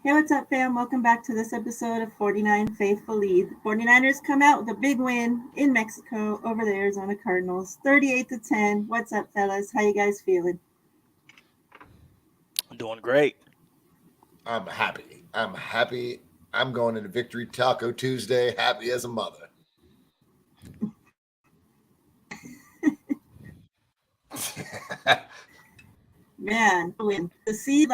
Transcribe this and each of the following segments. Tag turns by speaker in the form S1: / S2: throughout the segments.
S1: Hey, what's up, fam? Welcome back to this episode of 49 Faithfullee. The 49ers come out with a big win in Mexico over the Arizona Cardinals, 38-10. What's up, fellas? How you guys feeling?
S2: I'm doing great.
S3: I'm happy. I'm happy. I'm going into Victory Taco Tuesday happy as a mother.
S1: Man, win. To see,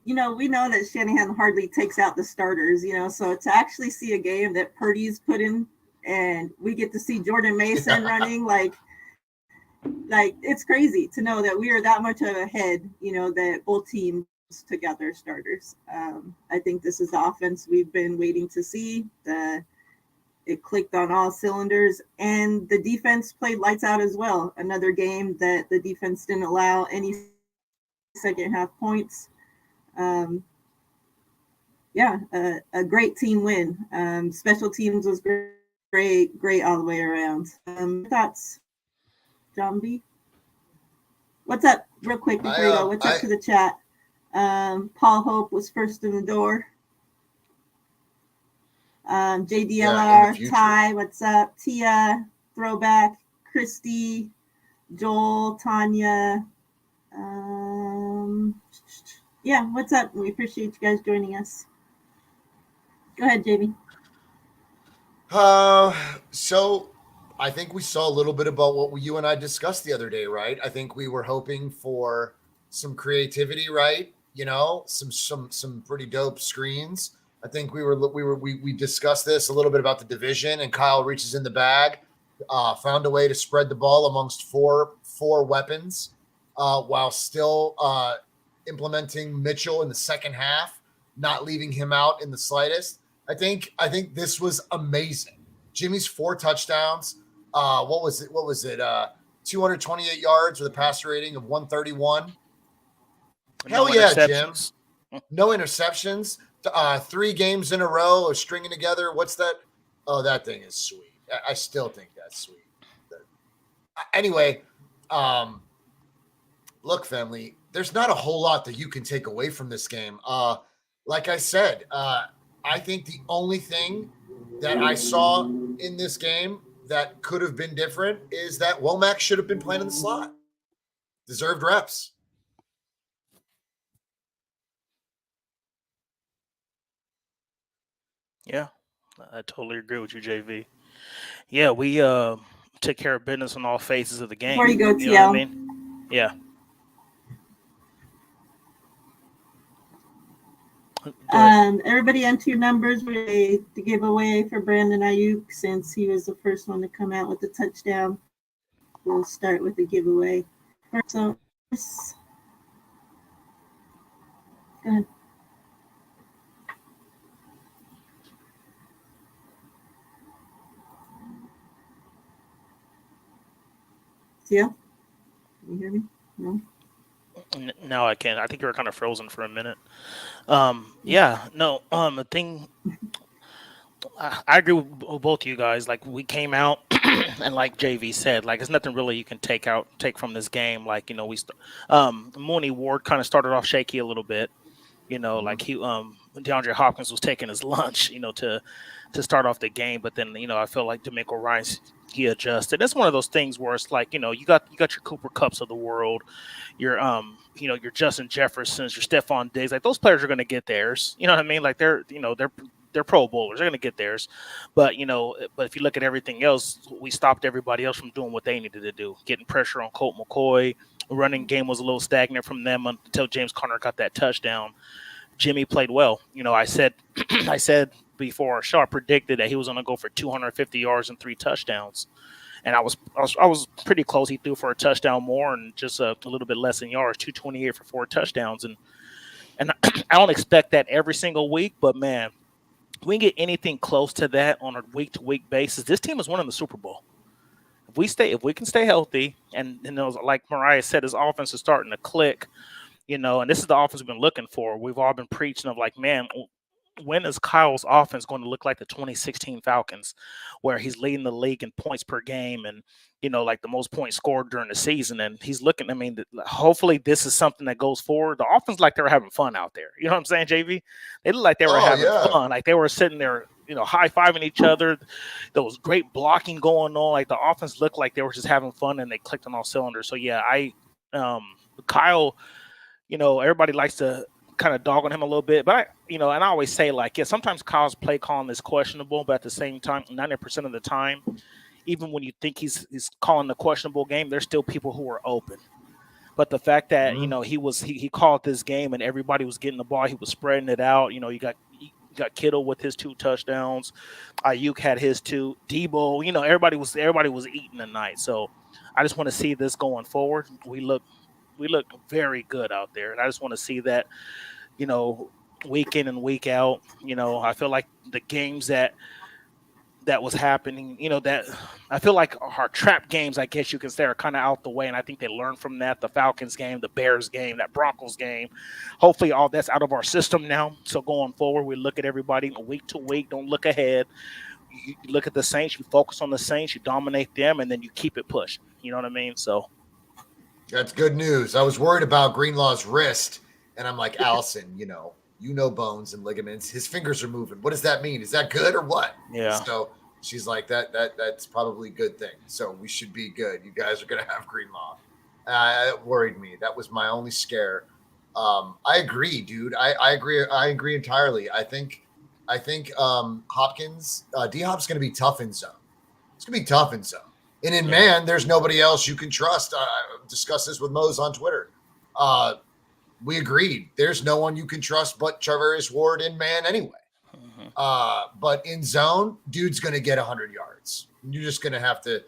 S1: we know that Shanahan hardly takes out the starters, so to actually see a game that Purdy's put in and we get to see Jordan Mason running, it's crazy to know that we are that much ahead, that both teams took out their starters. I think this is the offense we've been waiting to see. It clicked on all cylinders, and the defense played lights out as well. Another game that the defense didn't allow any second half points. A great team win. Special teams was great all the way around. Thoughts, John B? What's up, real quick, Fredo? What's up to the chat? Paul Hope was first in the door. JDLR, Ty, what's up? Tia, Throwback, Christy, Joel, Tanya. What's up? We appreciate you guys joining us. Go ahead, Jamie.
S3: So I think we saw a little bit about what you and I discussed the other day, right? I think we were hoping for some creativity, right? Some pretty dope screens. I think we discussed this a little bit about the division, and Kyle reaches in the bag, found a way to spread the ball amongst four weapons, while still implementing Mitchell in the second half, not leaving him out in the slightest. I think this was amazing. Jimmy's 4 touchdowns. What was it? 228 yards with a passer rating of 131. Hell yeah, Jim. No interceptions. 3 games in a row of stringing together. What's that? Oh, that thing is sweet. I still think that's sweet. Anyway, look, family, there's not a whole lot that you can take away from this game. Like I said, I think the only thing that I saw in this game that could have been different is that Womack should have been playing in the slot. Deserved reps.
S2: Yeah, I totally agree with you, JV. Yeah, we took care of business on all phases of the game.
S1: Before you go, TL.
S2: You know what I mean? Yeah.
S1: Everybody enter your numbers the giveaway for Brandon Ayuk, since he was the first one to come out with the touchdown. We'll start with the giveaway. So, go ahead. Yeah? Can you hear me? No?
S2: Now I can. I think you were kind of frozen for a minute. The thing, I agree with both of you guys. Like, we came out and like JV said, like, there's nothing really you can take from this game. Like, Mooney Ward kind of started off shaky a little bit. Like DeAndre Hopkins was taking his lunch, to start off the game. But then, I feel like DeMeco Ryans, he adjusted. It's one of those things where it's like, you got your Cooper Kupps of the world, your your Justin Jeffersons, your Stephon Diggs. Like, those players are going to get theirs. You know what I mean? Like, they're Pro Bowlers. They're going to get theirs. But if you look at everything else, we stopped everybody else from doing what they needed to do, getting pressure on Colt McCoy. Running game was a little stagnant from them until James Conner got that touchdown. Jimmy played well. I said before our show, I predicted that he was going to go for 250 yards and 3 touchdowns. And I was pretty close. He threw for a touchdown more and just a little bit less than yards, 228 for 4 touchdowns. And I don't expect that every single week, but man, if we can get anything close to that on a week-to-week basis, this team is winning the Super Bowl. If we can stay healthy, and like Miriah said, his offense is starting to click, and this is the offense we've been looking for. We've all been preaching of like, man, when is Kyle's offense going to look like the 2016 Falcons, where he's leading the league in points per game and, like the most points scored during the season? And he's looking, I mean, hopefully this is something that goes forward. The offense, like they were having fun out there. You know what I'm saying, JV? They looked like they were having fun. Like they were sitting there, high-fiving each other. There was great blocking going on. Like the offense looked like they were just having fun and they clicked on all cylinders. So, yeah, Kyle, everybody likes to kind of dog on him a little bit, but and I always say, like, yeah, sometimes Kyle's play calling is questionable, but at the same time, 90% of the time, even when you think he's calling the questionable game, there's still people who are open. But the fact that he called this game and everybody was getting the ball, he was spreading it out. You got Kittle with his 2 touchdowns, Ayuk had his 2, Debo. Everybody was eating tonight. So I just want to see this going forward. We look very good out there, and I just want to see that, week in and week out. I feel like the games that was happening, that I feel like our trap games, I guess you can say, are kind of out the way, and I think they learned from that. The Falcons game, the Bears game, that Broncos game. Hopefully all that's out of our system now. So going forward, we look at everybody week to week. Don't look ahead. You look at the Saints, you focus on the Saints, you dominate them, and then you keep it pushing. You know what I mean? So
S3: that's good news. I was worried about Greenlaw's wrist, and I'm like, Allison, bones and ligaments. His fingers are moving. What does that mean? Is that good or what?
S2: Yeah.
S3: So she's like, that's probably a good thing. So we should be good. You guys are gonna have Greenlaw. It worried me. That was my only scare. I agree, dude. I agree. I agree entirely. I think Hopkins, D-Hop's gonna be tough in zone. It's gonna be tough in zone. And in man, there's nobody else you can trust. I discussed this with Mose on Twitter. We agreed. There's no one you can trust but Charvarius Ward in man anyway. Mm-hmm. But in zone, dude's going to get 100 yards. You're just going to have to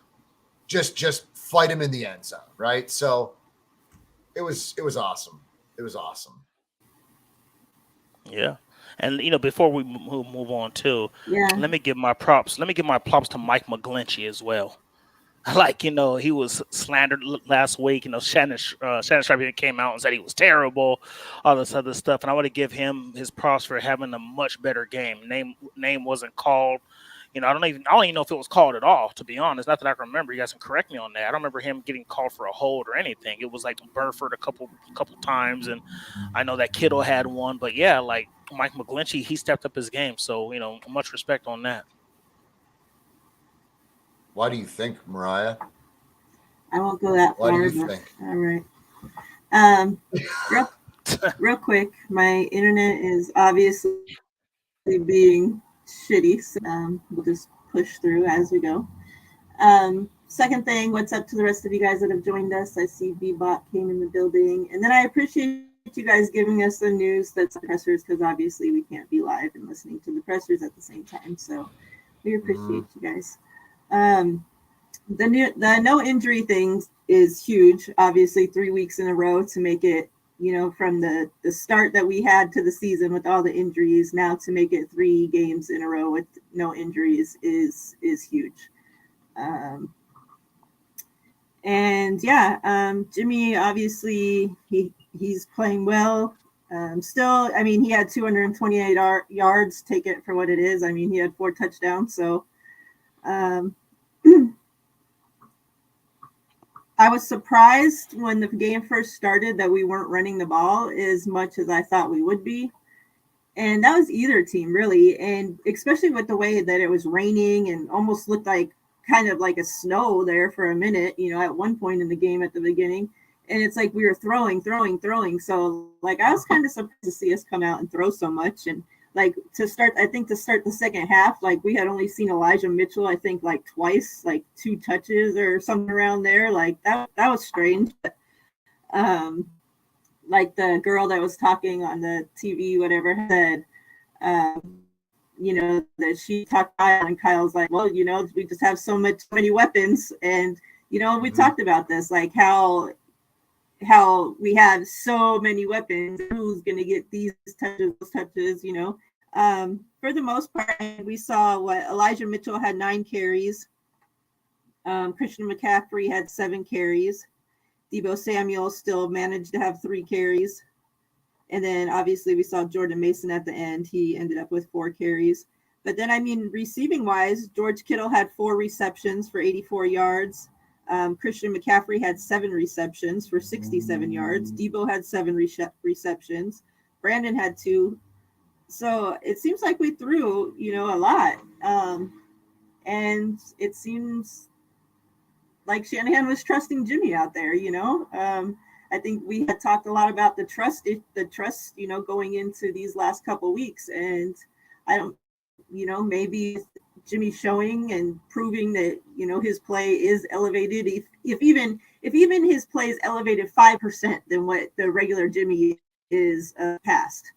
S3: just fight him in the end zone, right? So it was awesome. It was awesome.
S2: Yeah. And, before we move on too, let me give my props. Let me give my props to Mike McGlinchey as well. Like, he was slandered last week. Shannon Sharp came out and said he was terrible, all this other stuff. And I want to give him his props for having a much better game. Name wasn't called. I don't even know if it was called at all, to be honest. Not that I can remember. You guys can correct me on that. I don't remember him getting called for a hold or anything. It was like Burford a couple times, and I know that Kittle had one. But yeah, like Mike McGlinchey, he stepped up his game. So, much respect on that.
S3: Why do you think, Miriah?
S1: I won't go that far.
S3: Why do you think?
S1: All right. Real quick, my internet is obviously being shitty, so we'll just push through as we go. Second thing, what's up to the rest of you guys that have joined us? I see Bebop came in the building. And then I appreciate you guys giving us the news that's the pressers, because obviously we can't be live and listening to the pressers at the same time. So we appreciate you guys. The no injury thing is huge. Obviously, 3 weeks in a row to make it, from the start that we had to the season with all the injuries, now to make it 3 games in a row with no injuries is huge. Jimmy, obviously he's playing well. Still, I mean, he had 228 yards. Take it for what it is. I mean, he had 4 touchdowns. So I was surprised when the game first started that we weren't running the ball as much as I thought we would be. And that was either team, really. And especially with the way that it was raining and almost looked like kind of like a snow there for a minute, at one point in the game at the beginning. And it's like we were throwing. So, like, I was kind of surprised to see us come out and throw so much. And, like, to start the second half, like, we had only seen Elijah Mitchell, I think, like, twice, like 2 touches or something around there. Like, that was strange. But, like, the girl that was talking on the TV, whatever, said, that she talked to Kyle, and Kyle's like, well, we just have so many weapons. And, we talked about this, like, how we have so many weapons, who's going to get these touches, For the most part, we saw Elijah Mitchell had 9 carries. Christian McCaffrey had 7 carries. Deebo Samuel still managed to have 3 carries. And then obviously we saw Jordan Mason at the end. He ended up with 4 carries. But then, I mean, receiving wise, George Kittle had 4 receptions for 84 yards. Christian McCaffrey had 7 receptions for 67 yards. Debo had 7 receptions. Brandon had 2. So it seems like we threw, a lot. And it seems like Shanahan was trusting Jimmy out there, I think we had talked a lot about the trust, going into these last couple weeks. And I don't, maybe Jimmy showing and proving that, his play is elevated. If even his play is elevated 5% than what the regular Jimmy is past,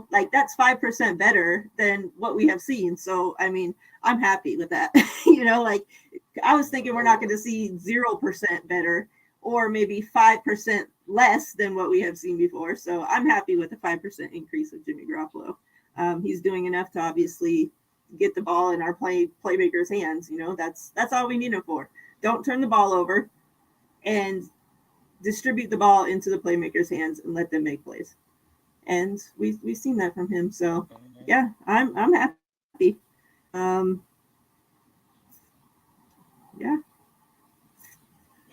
S1: like that's 5% better than what we have seen. So, I mean, I'm happy with that. Like I was thinking we're not going to see 0% better or maybe 5% less than what we have seen before. So I'm happy with the 5% increase of Jimmy Garoppolo. He's doing enough to obviously get the ball in our playmakers' hands. That's all we need him for. Don't turn the ball over and distribute the ball into the playmakers' hands and let them make plays. And we've seen that from him. So yeah, I'm happy. Yeah.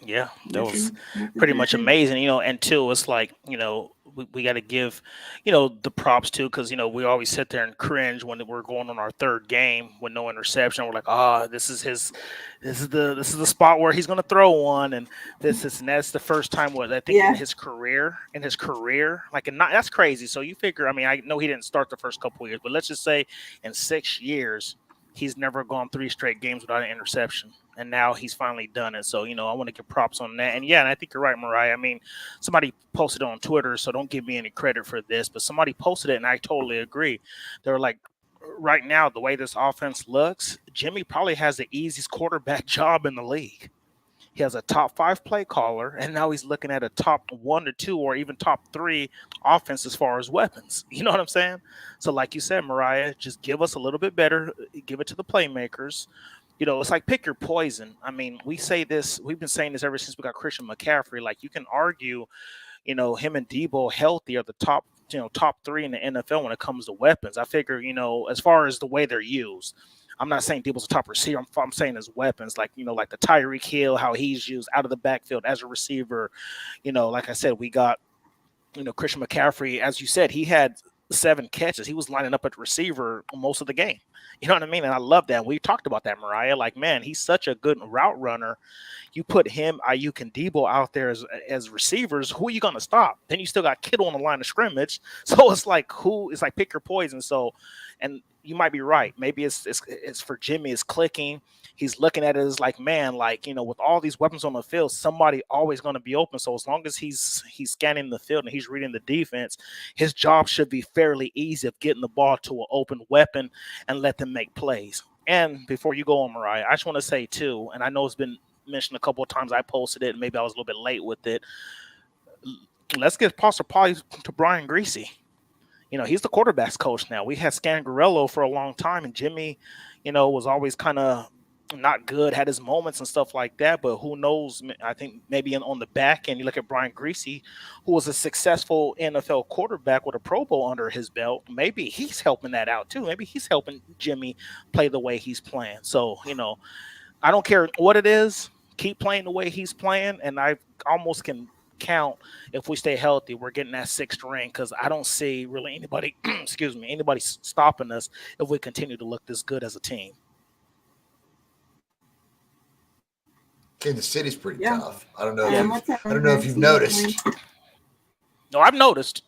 S2: Yeah, that was pretty much amazing, and two, it's like, we got to give, the props too, because, we always sit there and cringe when we're going on our 3rd game with no interception. We're like, this is the spot where he's going to throw one. And that's the first time I think in his career, like, and not, that's crazy. So you figure, I mean, I know he didn't start the first couple of years, but let's just say in 6 years, he's never gone 3 straight games without an interception. And now he's finally done it. So, I want to give props on that. And I think you're right, Miriah. I mean, somebody posted on Twitter, so don't give me any credit for this, but somebody posted it and I totally agree. They're like, right now, the way this offense looks, Jimmy probably has the easiest quarterback job in the league. He has a top 5 play caller, and now he's looking at a top 1 to 2 or even top 3 offense as far as weapons. You know what I'm saying? So like you said, Miriah, just give us a little bit better, give it to the playmakers. It's like pick your poison. I mean, we've been saying this ever since we got Christian McCaffrey. Like, you can argue, him and Debo healthy are the top 3 in the NFL when it comes to weapons. I figure, as far as the way they're used, I'm not saying Debo's a top receiver. I'm saying his weapons, like, like the Tyreek Hill, how he's used out of the backfield as a receiver. Like I said, we got, Christian McCaffrey, as you said, he had 7 catches. He was lining up at receiver most of the game. You know what I mean? And I love that. We talked about that, Miriah. Like, man, he's such a good route runner. You put him, Ayuk, and Debo out there as receivers, who are you going to stop? Then you still got Kittle on the line of scrimmage. So it's like, pick your poison. So, and you might be right. Maybe it's for Jimmy, it's clicking. He's looking at it as like, man, like, with all these weapons on the field, somebody always going to be open. So as long as he's scanning the field and he's reading the defense, his job should be fairly easy of getting the ball to an open weapon and let them make plays. And before you go on, Miriah, I just want to say too, and I know it's been mentioned a couple of times, I posted it and maybe I was a little bit late with it. Let's get Pastor Polly to Brian Greasy. He's the quarterback's coach now. We had Scangarello for a long time, and Jimmy, was always kind of not good, had his moments and stuff like that, but who knows? I think maybe on the back end, you look at Brian Greasy, who was a successful NFL quarterback with a Pro Bowl under his belt. Maybe he's helping that out too. Maybe he's helping Jimmy play the way he's playing. So, I don't care what it is, keep playing the way he's playing, and I almost can count if we stay healthy, we're getting that 6th ring, because I don't see really anybody, anybody stopping us if we continue to look this good as a team.
S3: Kansas City's pretty tough. I don't know.
S1: I
S3: don't know if you've noticed.
S2: No, I've noticed.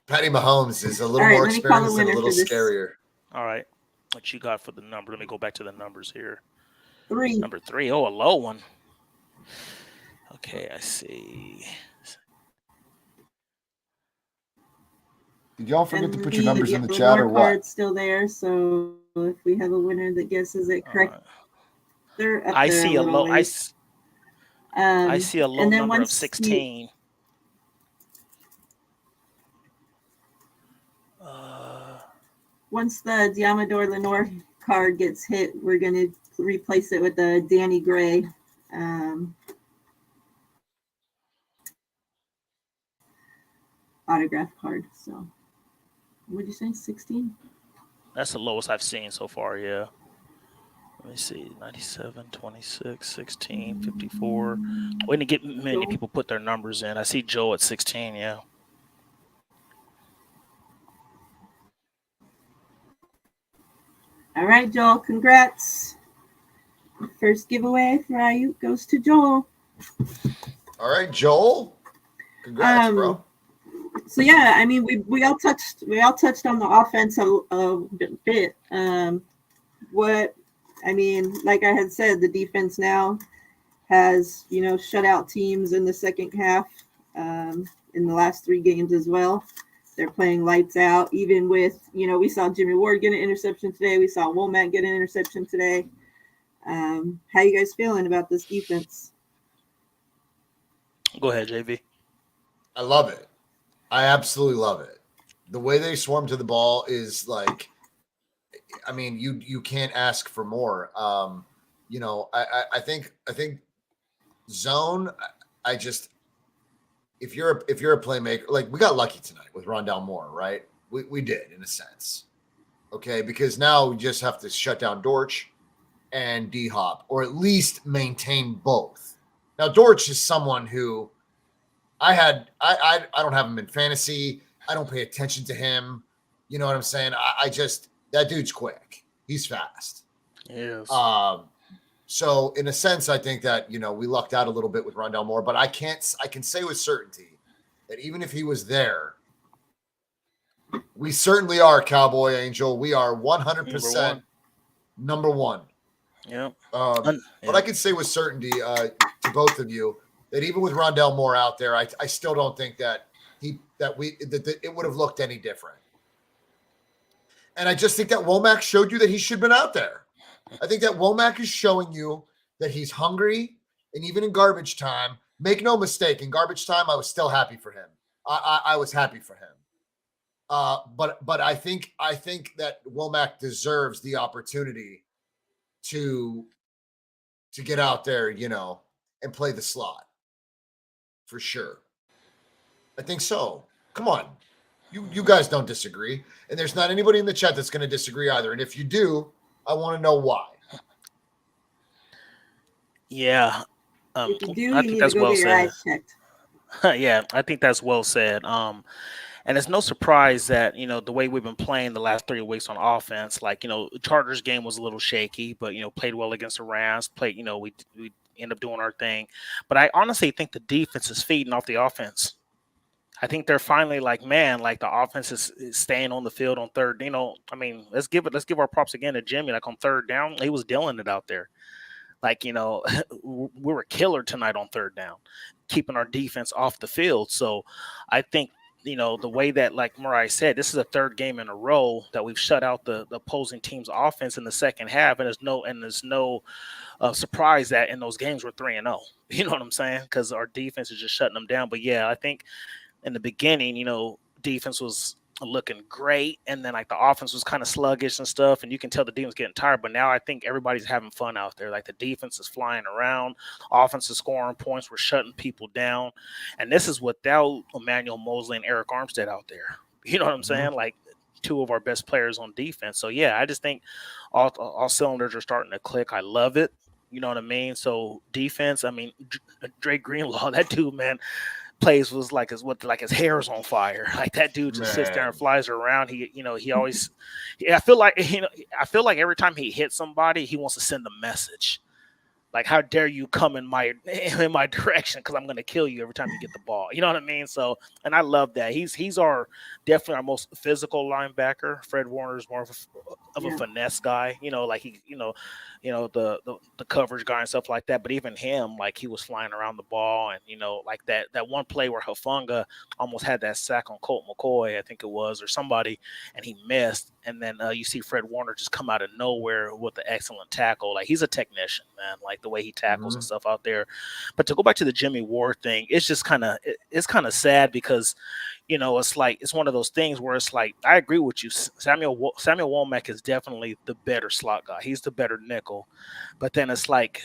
S3: Patty Mahomes is a little more experienced and a little scarier.
S2: All right, what you got for the number? Let me go back to the numbers here.
S1: 3.
S2: Number 3. Oh, a low one. Okay, I see.
S4: Did y'all forget to put your numbers in the chat or what?
S1: Card's still there, so if we have a winner that guesses it correct, they're up
S2: I
S1: there
S2: see a low. I see a low number of 16.
S1: Once the Diamador Lenore card gets hit, we're going to replace it with the Danny Gray. autograph card. So, what did you say? 16?
S2: That's the lowest I've seen so far. Yeah. Let me see. 97, 26, 16, 54. We didn't get many
S1: Joel.
S2: people put their numbers in. I see Joe at 16. Yeah.
S1: All right, Joel. Congrats. First giveaway for IU goes to Joel.
S3: All right, Joel. Congrats, bro.
S1: So yeah, I mean, we all touched on the offense a bit. Like I had said, the defense now has shut out teams in the second half in the last 3 games as well. They're playing lights out. Even with we saw Jimmy Ward get an interception today. We saw Womack get an interception today. How you guys feeling about this defense?
S2: Go ahead, JV.
S3: I love it. I absolutely love it. The way they swarm to the ball is like, I mean, you can't ask for more. I think zone. If you're a playmaker, like we got lucky tonight with Rondell Moore, right? We did in a sense, okay, because now we just have to shut down Dortch and D Hop, or at least maintain both. Now Dortch is someone who I don't have him in fantasy. I don't pay attention to him. You know what I'm saying? I just, that dude's quick. He's fast.
S2: Yes.
S3: So in a sense, I think that, we lucked out a little bit with Rondell Moore, but I can say with certainty that even if he was there, we certainly are Cowboy Angel. We are 100% number one.
S2: Yeah.
S3: But I can say with certainty to both of you that even with Rondell Moore out there, I still don't think that it would have looked any different. And I just think that Womack showed you that he should have been out there. I think that Womack is showing you that he's hungry, and even in garbage time, make no mistake, in garbage time, I was still happy for him. I was happy for him. But I think that Womack deserves the opportunity to get out there, and play the slot for sure. I think so. Come on. You guys don't disagree. And there's not anybody in the chat that's going to disagree either. And if you do, I want to know why.
S2: Yeah.
S1: If you do,
S2: I
S1: you
S2: think
S1: need
S2: that's
S1: to go
S2: well
S1: get your
S2: said.
S1: eyes checked.
S2: Yeah, I think that's well said. And it's no surprise that, the way we've been playing the last 3 weeks on offense, like, Chargers game was a little shaky, but, played well against the Rams, we end up doing our thing. But I honestly think the defense is feeding off the offense. I think they're finally like, man, like the offense is staying on the field on third. Let's give our props again to Jimmy. Like on third down, he was dealing it out there. Like, we were killer tonight on third down, keeping our defense off the field. So I think, the way that, like Miriah said, this is a 3rd game in a row that we've shut out the opposing team's offense in the second half. And there's no surprise that in those games we're 3-0. You know what I'm saying? Because our defense is just shutting them down. But yeah, I think in the beginning, defense was looking great, and then like the offense was kind of sluggish and stuff, and you can tell the defense getting tired. But now I think everybody's having fun out there. Like the defense is flying around, offense is scoring points, we're shutting people down, and this is without Emmanuel Mosley and Eric Armstead out there. You know what I'm saying? Like 2 of our best players on defense. So yeah, I just think all cylinders are starting to click. I love it. You know what I mean? So defense, Drake Greenlaw, that dude, man, plays was like his hair's on fire. Like that dude just sits there and flies around. He always, I feel like every time he hits somebody, he wants to send a message. Like, how dare you come in my direction, because I'm going to kill you every time you get the ball. You know what I mean? So, and I love that. He's definitely our most physical linebacker. Fred Warner is more of a finesse guy. Like he, the coverage guy and stuff like that. But even him, like he was flying around the ball, and like that one play where Hufanga almost had that sack on Colt McCoy, I think it was, or somebody, and he missed. And then you see Fred Warner just come out of nowhere with an excellent tackle. Like he's a technician, man. Like the way he tackles and stuff out there. But to go back to the Jimmy Ward thing, it's just kind of sad, because it's one of those things where it's like, I agree with you. Samuel Womack is definitely the better slot guy. He's the better nickel. But then it's like,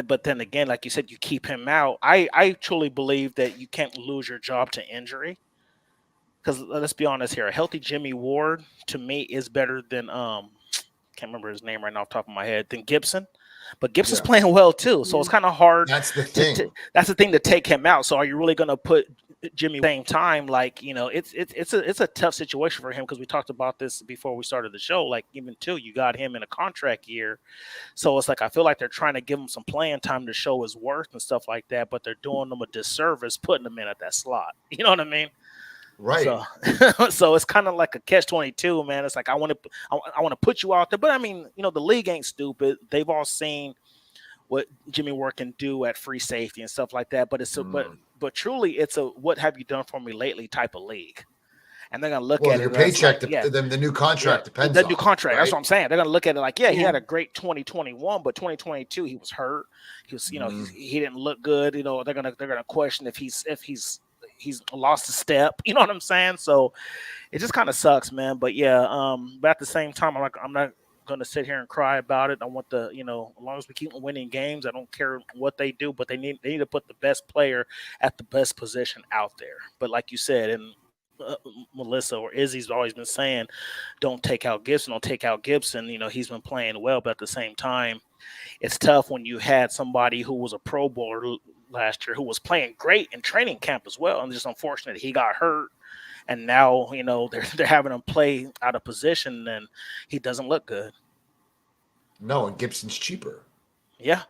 S2: but then again, like you said, you keep him out. I truly believe that you can't lose your job to injury. because let's be honest here, a healthy Jimmy Ward to me is better than can't remember his name right now off the top of my head, than Gibson. But Gibson's
S3: Yeah.
S2: playing well too, so it's kind of hard.
S3: That's the thing.
S2: That's the thing to take him out. So are you really going to put Jimmy at the same time? Like, you know, it's a tough situation for him because we talked about this before we started the show. Like, even till you got him in a contract year, so it's like I feel like they're trying to give him some playing time to show his worth and stuff like that, but they're doing him a disservice putting him in at that slot. You know what I mean?
S3: Right.
S2: So it's kind of like a catch-22, man. It's like I want to put you out there, but I mean, you know, the league ain't stupid. They've all seen what Jimmy Ward can do at free safety and stuff like that. But it's but truly, it's a what have you done for me lately type of league, and they're gonna look at
S3: your
S2: it.
S3: paycheck,
S2: the
S3: new contract depends.
S2: The new contract.
S3: Right?
S2: That's what I'm saying. They're gonna look at it like, he had a great 2021, but 2022 he was hurt. He was, you know, he didn't look good. You know, they're gonna question if he's lost a step. You know what I'm saying? So it just kind of sucks, man. But yeah, but at the same time, I'm not gonna sit here and cry about it. I want as long as we keep winning games, I don't care what they do, but they need to put the best player at the best position out there. But like you said, and Melissa or Izzy's always been saying, don't take out Gibson. You know, he's been playing well, but at the same time, it's tough when you had somebody who was a Pro Bowler last year who was playing great in training camp as well. And just unfortunate he got hurt. And now, you know, they're having him play out of position and he doesn't look good.
S3: No, and Gibson's cheaper.
S2: Yeah.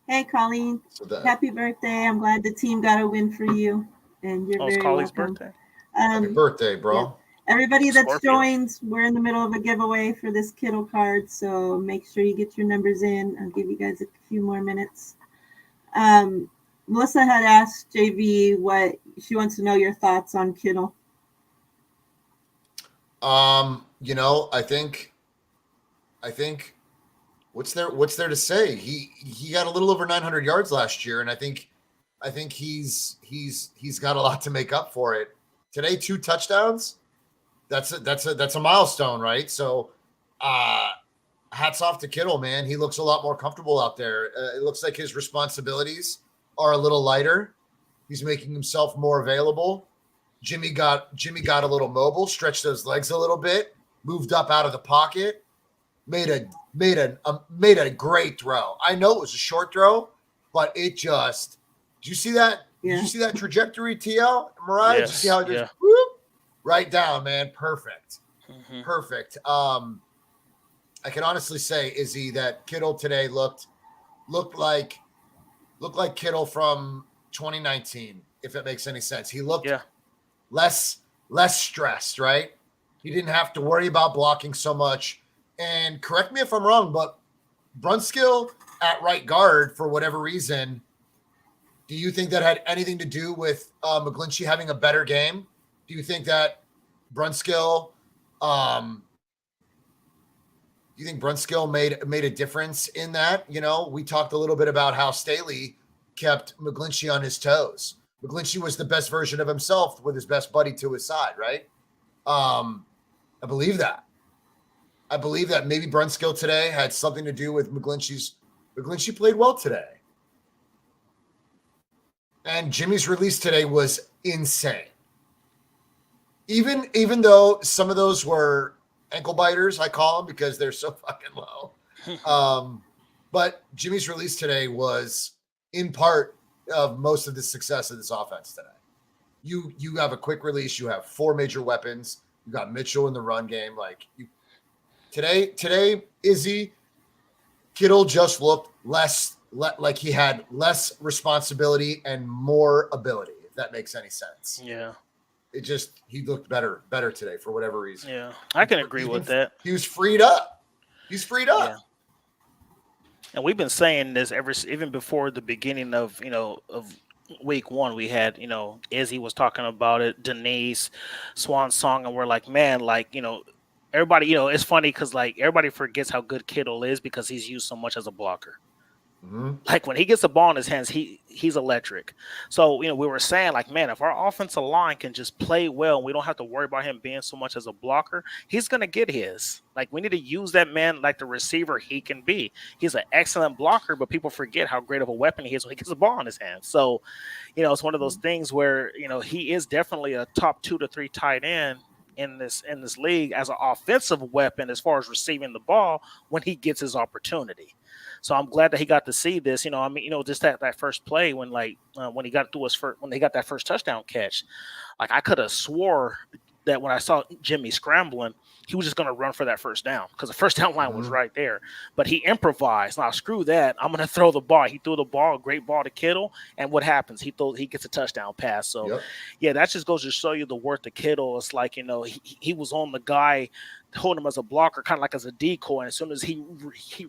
S1: Hey, Colleen. Happy birthday. I'm glad the team got a win for you. And you're very
S2: Colleen's
S1: welcome.
S2: birthday.
S3: Happy birthday, bro.
S1: Yeah. Everybody that's
S2: Scorpio.
S1: joined, we're in the middle of a giveaway for this Kittle card, so make sure you get your numbers in. I'll give you guys a few more minutes. Melissa had asked JV what she wants to know your thoughts on Kittle.
S3: You know, I think what's there to say? He got a little over 900 yards last year, and I think he's got a lot to make up for it. Today, 2 touchdowns. That's a milestone, right? So, hats off to Kittle, man. He looks a lot more comfortable out there. It looks like his responsibilities are a little lighter. He's making himself more available. Jimmy got a little mobile, stretched those legs a little bit, moved up out of the pocket, made a great throw. I know it was a short throw, but it just. Did you see that?
S1: Yeah.
S3: Did you see that trajectory, TL? Miriah?
S2: Yes.
S3: Did you see how it just whoop, right down, man? Perfect.
S2: Mm-hmm.
S3: Perfect. I can honestly say, Izzy, that Kittle today looked like Kittle from 2019, if it makes any sense. He looked less stressed, right? He didn't have to worry about blocking so much. And correct me if I'm wrong, but Brunskill at right guard, for whatever reason, do you think that had anything to do with McGlinchey having a better game? Do you think that Brunskill made a difference in that? You know, we talked a little bit about how Staley kept McGlinchey on his toes. McGlinchey was the best version of himself with his best buddy to his side, right? I believe that. Maybe Brunskill today had something to do with McGlinchey played well today. And Jimmy's release today was insane. Even though some of those were ankle biters, I call them because they're so fucking low. But Jimmy's release today was in part of most of the success of this offense today. You have a quick release. You have 4 major weapons. You got Mitchell in the run game. Today, Izzy, Kittle just looked like he had less responsibility and more ability, if that makes any sense.
S2: Yeah.
S3: He looked better today for whatever reason.
S2: Yeah. I can agree with that.
S3: He was freed up.
S2: Yeah. And we've been saying this even before the beginning of week 1. We had, Izzy was talking about it, Denise, Swan Song, and we're like, man, everybody, it's funny because everybody forgets how good Kittle is because he's used so much as a blocker.
S3: Mm-hmm.
S2: Like when he gets the ball in his hands, he's electric. So, we were saying like, man, if our offensive line can just play well, and we don't have to worry about him being so much as a blocker, he's going to get his. Like we need to use that man like the receiver he can be. He's an excellent blocker, but people forget how great of a weapon he is when he gets the ball in his hands. So, it's one of those things where, he is definitely a top 2 to 3 tight end in this league as an offensive weapon as far as receiving the ball when he gets his opportunity. So I'm glad that he got to see this. Just that first play when when he got when they got that first touchdown catch, like I could have swore that when I saw Jimmy scrambling, he was just going to run for that first down because the first down line was right there. But he improvised. Now, screw that. I'm going to throw the ball. He threw the ball, a great ball to Kittle. And what happens? He gets a touchdown pass. So, yeah, that just goes to show you the worth of Kittle. It's like, he was on the guy holding him as a blocker, kind of like as a decoy. And as soon as he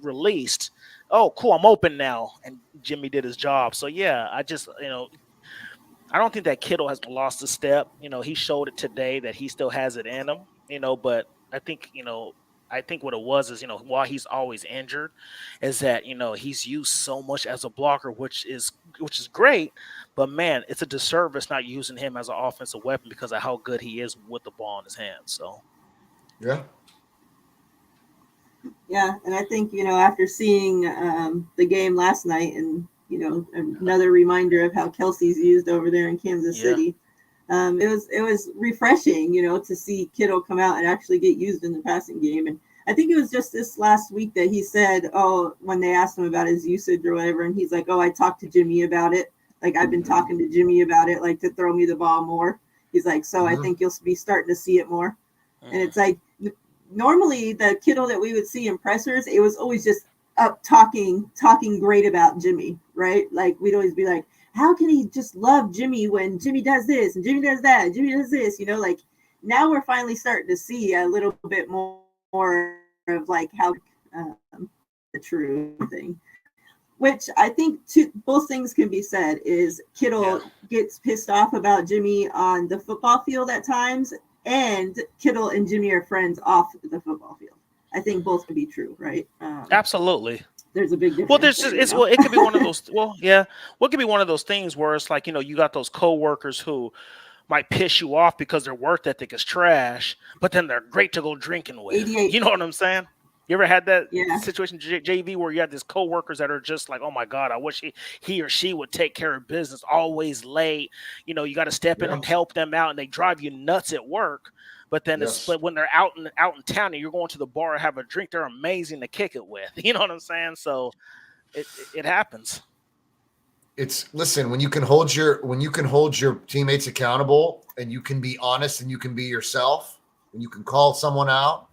S2: released, oh, cool, I'm open now. And Jimmy did his job. So, yeah, I just, I don't think that Kittle has lost a step. He showed it today that he still has it in him, but I think what it was is, while he's always injured, is that, he's used so much as a blocker, which is great. But, man, it's a disservice not using him as an offensive weapon because of how good he is with the ball in his hands. So,
S3: yeah.
S1: Yeah, and I think, after seeing the game last night and, another reminder of how Kelsey's used over there in Kansas City. It was refreshing, to see Kittle come out and actually get used in the passing game. And I think it was just this last week that he said, when they asked him about his usage or whatever, and he's like, I talked to Jimmy about it. Like, I've been talking to Jimmy about it, like, to throw me the ball more. He's like, so I think you'll be starting to see it more. And it's like, normally the Kittle that we would see in pressers, it was always just up talking great about Jimmy, right? Like we'd always be like, how can he just love Jimmy when Jimmy does this and Jimmy does that and Jimmy does this, like now we're finally starting to see a little bit more of like how the true thing, which I think both things can be said is Kittle gets pissed off about Jimmy on the football field at times, and Kittle and Jimmy are friends off the football field. I think both can be true, right?
S2: Absolutely.
S1: There's a big difference.
S2: Well, it could be one of those. Well, yeah. Well, it could be one of those things where it's like, you got those coworkers who might piss you off because their work ethic is trash, but then they're great to go drinking with.
S1: 88.
S2: You know what I'm saying? You ever had that
S1: Yeah.
S2: situation, JV, where you have these coworkers that are just like, oh my God, I wish he or she would take care of business, always late. You got to step in and help them out, and they drive you nuts at work. But then but when they're out in town and you're going to the bar and have a drink, they're amazing to kick it with. You know what I'm saying? So it happens.
S3: Listen, when you can hold your teammates accountable and you can be honest and you can be yourself, when you can call someone out,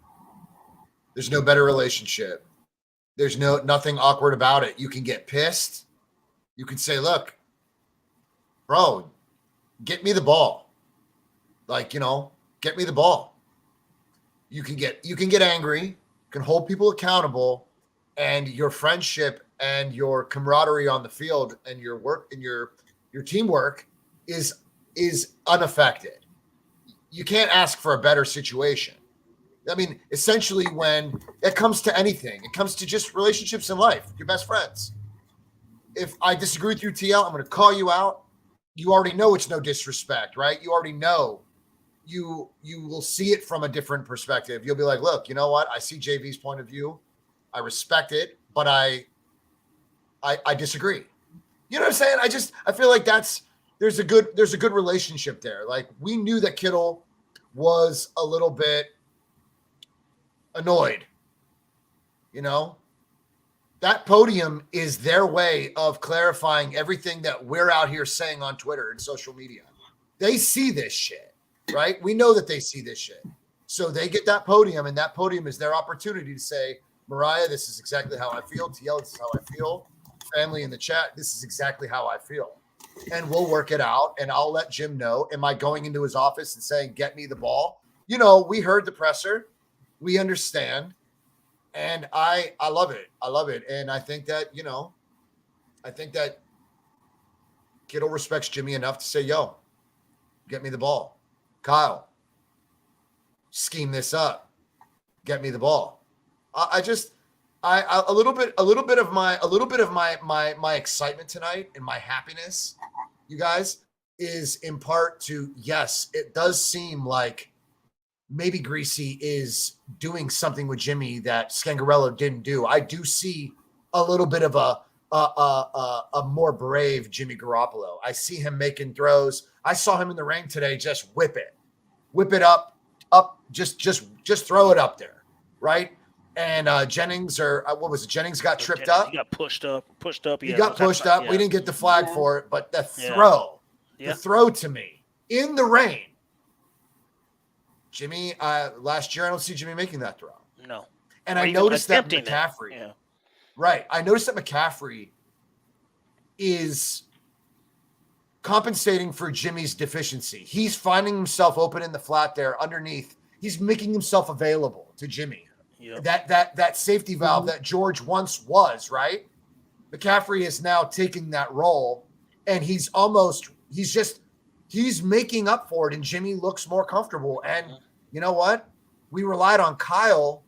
S3: there's no better relationship. There's nothing awkward about it. You can get pissed. You can say, look, bro, get me the ball. Like, get me the ball. You can get angry, you can hold people accountable, and your friendship and your camaraderie on the field and your work and your teamwork is unaffected. You can't ask for a better situation. I mean, essentially, when it comes to anything, it comes to just relationships in life, your best friends. If I disagree with you, TL, I'm going to call you out. You already know it's no disrespect, right? You already know. You will see it from a different perspective. You'll be like, look, you know what? I see JV's point of view. I respect it, but I disagree. You know what I'm saying? I feel like there's a good relationship there. Like, we knew that Kittle was a little bit annoyed. That podium is their way of clarifying everything that we're out here saying on Twitter and social media. They see this shit. Right? We know that they see this shit. So they get that podium, and that podium is their opportunity to say, Miriah, this is exactly how I feel. TL, this is how I feel. Family in the chat, this is exactly how I feel. And we'll work it out, and I'll let Jim know. Am I going into his office and saying, get me the ball? We heard the presser. We understand. And I love it. I love it. And I think that, Kittle respects Jimmy enough to say, yo, get me the ball. Kyle, scheme this up. Get me the ball. I just, A little bit of my excitement tonight and my happiness, you guys, is in part to, yes, it does seem like maybe Greasy is doing something with Jimmy that Scangarello didn't do. I do see a little bit of a more brave Jimmy Garoppolo. I see him making throws. I saw him in the ring today, just whip it up, just throw it up there, right? And Jennings, or what was it? Jennings got tripped up.
S2: He got pushed up.
S3: He got pushed up.
S2: Yeah.
S3: We didn't get the flag for it, but the
S2: Yeah.
S3: throw to me in the rain. Jimmy, last year I don't see Jimmy making that throw.
S2: No.
S3: And
S2: Or
S3: I
S2: even
S3: noticed that
S2: attempting it.
S3: McCaffrey.
S2: Yeah.
S3: Right. I noticed that McCaffrey is compensating for Jimmy's deficiency. He's finding himself open in the flat there underneath. He's making himself available to Jimmy.
S2: Yep.
S3: That safety valve that George once was, right? McCaffrey is now taking that role, and he's making up for it, and Jimmy looks more comfortable. And you know what? We relied on Kyle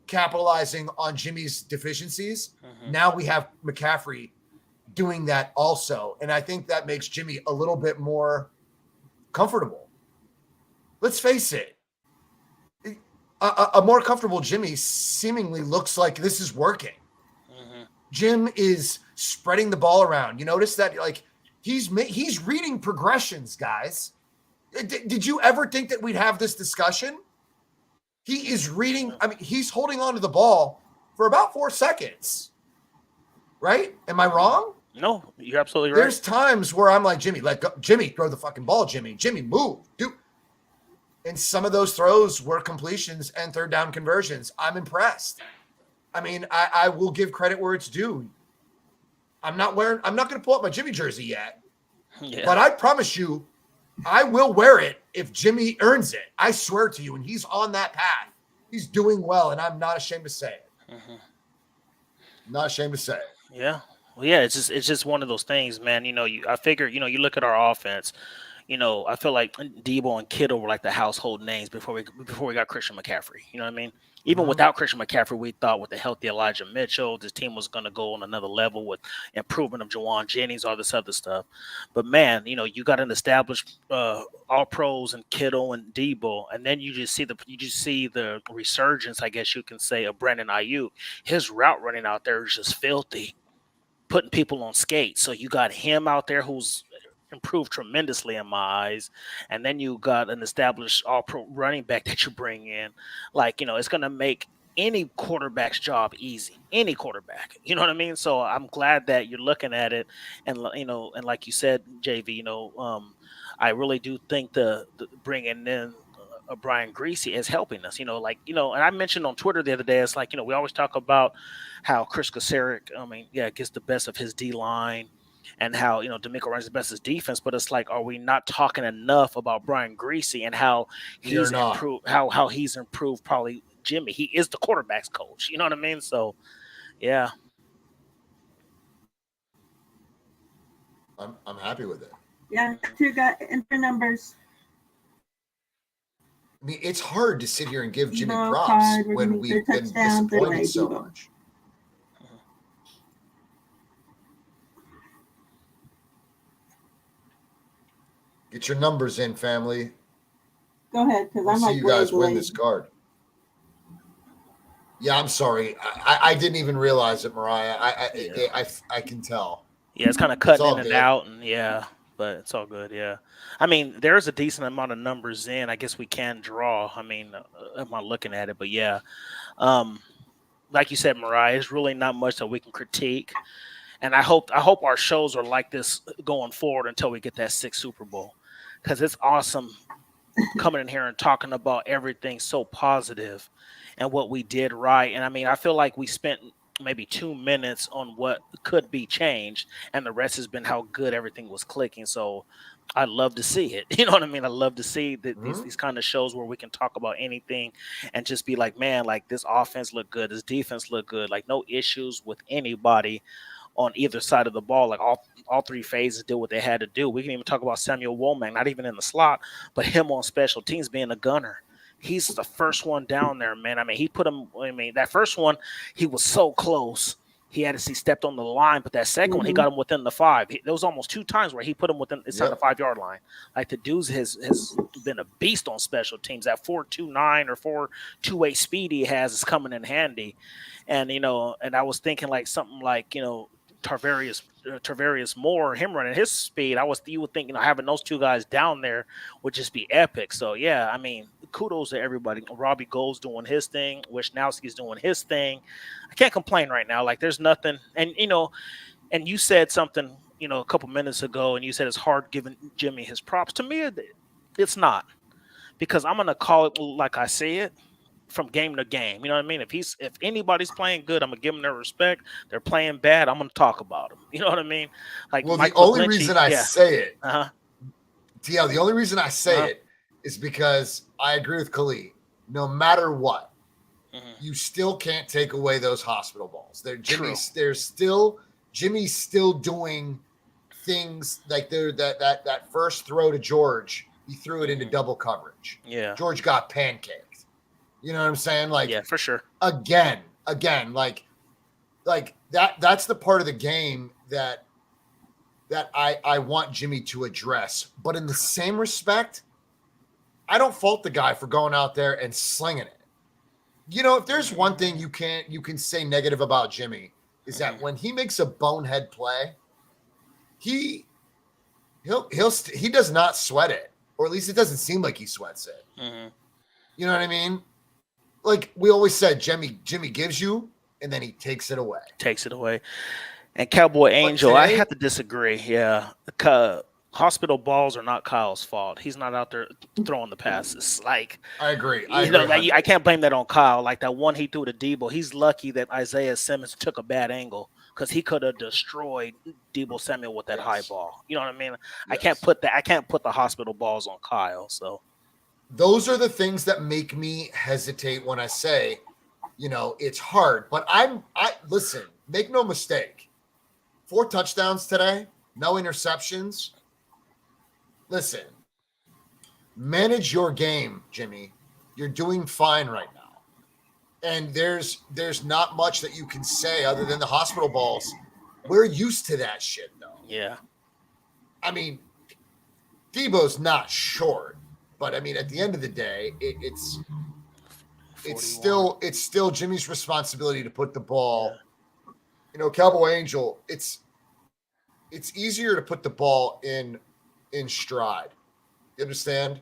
S3: capitalizing on Jimmy's deficiencies. Now we have McCaffrey doing that also. And I think that makes Jimmy a little bit more comfortable. Let's face it. A more comfortable Jimmy seemingly looks like this is working. Jim is spreading the ball around. You notice that, like, he's reading progressions, guys. Did you ever think that we'd have this discussion? He is reading. I mean, he's holding on to the ball for about 4 seconds. Right? Am I wrong?
S2: No, you're absolutely right.
S3: There's times where I'm like, Jimmy, let go. Jimmy, throw the fucking ball, Jimmy. Jimmy, move. Dude. And some of those throws were completions and third down conversions. I'm impressed. I mean, I will give credit where it's due. I'm not going to pull up my Jimmy jersey yet.
S2: Yeah.
S3: But I promise you, I will wear it if Jimmy earns it. I swear to you, and he's on that path. He's doing well, and I'm not ashamed to say it. Not ashamed to say it.
S2: Yeah. Well, yeah, it's just one of those things, man. I figure, you look at our offense. I feel like Debo and Kittle were like the household names before we got Christian McCaffrey. You know what I mean? Even without Christian McCaffrey, we thought with the healthy Elijah Mitchell, this team was going to go on another level with improvement of Jawan Jennings, all this other stuff. But man, you got an established all pros and Kittle and Debo, and then you just see the resurgence, I guess you can say, of Brandon Ayuk. His route running out there is just filthy, putting people on skates. So you got him out there who's improved tremendously in my eyes, and then you got an established all-pro running back that you bring in. Like, it's going to make any quarterback's job easy. Any quarterback, you know what I mean? So I'm glad that you're looking at it, and and like you said, JV, I really do think the bringing in Brian Greasy is helping us. And I mentioned on Twitter the other day, it's like, we always talk about how Chris Kocurek, gets the best of his D line. And how, D'Amico runs the best his defense, but it's like, are we not talking enough about Brian Greasy and how he's improved? How he's improved? Probably Jimmy. He is the quarterback's coach. You know what I mean? So, yeah.
S3: I'm happy with it.
S1: Yeah, you got enter numbers.
S3: I mean, it's hard to sit here and give Jimmy
S1: Debo,
S3: props
S1: Card,
S3: when we've been disappointed so
S1: Debo.
S3: much. Get your numbers in, family.
S1: Go ahead, because
S3: We'll
S1: I'm
S3: see
S1: like
S3: you guys
S1: way
S3: win
S1: delayed.
S3: this card. Yeah, I'm sorry. I didn't even realize it, Miriah. I can tell.
S2: Yeah, it's kind of cutting
S3: all
S2: in and
S3: good.
S2: out, and yeah, but it's all good. Yeah, I mean, there's a decent amount of numbers in. I guess we can draw. I mean, I'm not looking at it, but yeah, like you said, Miriah, it's really not much that we can critique. And I hope our shows are like this going forward until we get that 6th Super Bowl, because it's awesome coming in here and talking about everything so positive and what we did right. And I mean, I feel like we spent maybe 2 minutes on what could be changed, and the rest has been how good everything was clicking. So I love to see it. You know what I mean? I love to see that these kind of shows where we can talk about anything and just be like, man, like this offense looked good, this defense looked good, like no issues with anybody on either side of the ball. Like all 3 phases did what they had to do. We can even talk about Samuel Womack, not even in the slot, but him on special teams being a gunner, he's the first one down there, man. I mean, he put him. I mean, that first one, he was so close. He stepped on the line, but that second one, he got him within the 5. There was almost 2 times where he put him within inside the 5-yard line. Like the dude has been a beast on special teams. That 4.29 or 4.28 speed he has is coming in handy. And and I was thinking like something like Tarvarius Moore, him running his speed. You would think having those 2 guys down there would just be epic. So yeah, I mean, kudos to everybody. Robbie Gould's doing his thing. Wisnowski's doing his thing. I can't complain right now. Like there's nothing. And and you said something a couple minutes ago, and you said it's hard giving Jimmy his props. To me, it's not, because I'm gonna call it like I see it. From game to game, you know what I mean? If anybody's playing good, I'm gonna give them their respect. They're playing bad, I'm gonna talk about them. You know what I mean? Like,
S3: well,
S2: Mike
S3: the only
S2: McGlinchey,
S3: reason I say it,
S2: TL,
S3: the only reason I say it is because I agree with Khalid. No matter what, you still can't take away those hospital balls. Jimmy's still doing things like that first throw to George. He threw it into double coverage.
S2: Yeah,
S3: George got pancaked. You know what I'm saying? Like,
S2: yeah, for sure.
S3: Again, like that's the part of the game that I want Jimmy to address. But in the same respect, I don't fault the guy for going out there and slinging it. If there's one thing you can say negative about Jimmy is that when he makes a bonehead play, he does not sweat it, or at least it doesn't seem like he sweats it. You know what I mean? Like we always said, Jimmy gives you, and then he takes it away.
S2: And Cowboy Angel, I have to disagree. Yeah, hospital balls are not Kyle's fault. He's not out there throwing the passes. Like
S3: I agree.
S2: I can't blame that on Kyle. Like that one he threw to Debo. He's lucky that Isaiah Simmons took a bad angle, because he could have destroyed Debo Samuel with that high ball. You know what I mean? Yes. I can't put the hospital balls on Kyle. So.
S3: Those are the things that make me hesitate when I say, it's hard. But listen, make no mistake. 4 touchdowns today, no interceptions. Listen, manage your game, Jimmy. You're doing fine right now. And there's not much that you can say other than the hospital balls. We're used to that shit, though.
S2: Yeah.
S3: I mean, Debo's not short. But I mean, at the end of the day, it's still Jimmy's responsibility to put the ball. Cowboy Angel, it's easier to put the ball in stride. You understand?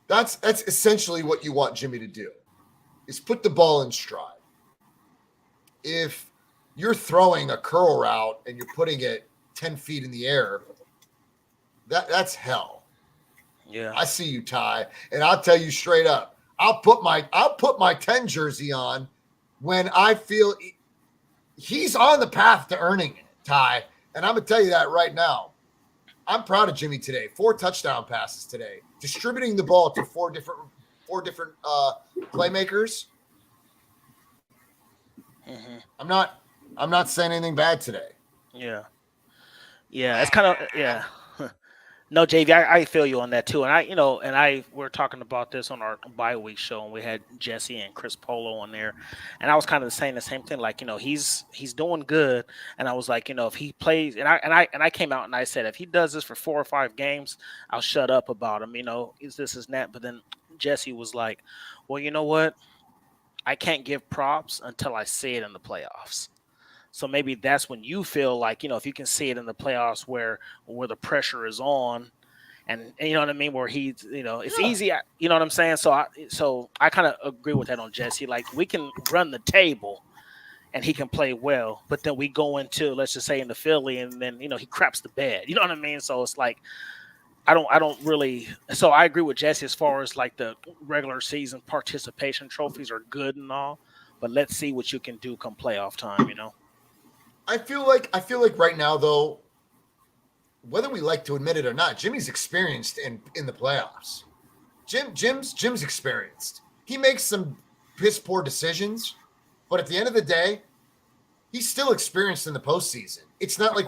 S3: That's essentially what you want Jimmy to do, is put the ball in stride. If you're throwing a curl route and you're putting it 10 feet in the air, that's hell.
S2: Yeah,
S3: I see you, Ty, and I'll tell you straight up. I'll put my 10 jersey on when I feel he's on the path to earning it, Ty. And I'm gonna tell you that right now. I'm proud of Jimmy today. 4 touchdown passes today, distributing the ball to four different playmakers. I'm not saying anything bad today.
S2: Yeah, it's kind of No, JV, I feel you on that too, and we're talking about this on our bye week show, and we had Jesse and Chris Polo on there, and I was kind of saying the same thing, like he's doing good, and I was like, if he plays, and I came out and I said if he does this for 4 or 5 games, I'll shut up about him, is this is that, but then Jesse was like, well, you know what, I can't give props until I see it in the playoffs. So maybe that's when you feel like, if you can see it in the playoffs where the pressure is on, and you know what I mean, where he's, it's easy, you know what I'm saying? So I kind of agree with that on Jesse. Like we can run the table and he can play well, but then we go into, let's just say in the Philly, and then, he craps the bed, you know what I mean? So it's like, I don't really, so I agree with Jesse as far as like the regular season participation trophies are good and all, but let's see what you can do come playoff time,
S3: I feel like right now, though, whether we like to admit it or not, Jimmy's experienced in the playoffs. Jim's experienced. He makes some piss poor decisions, but at the end of the day, he's still experienced in the postseason. It's not like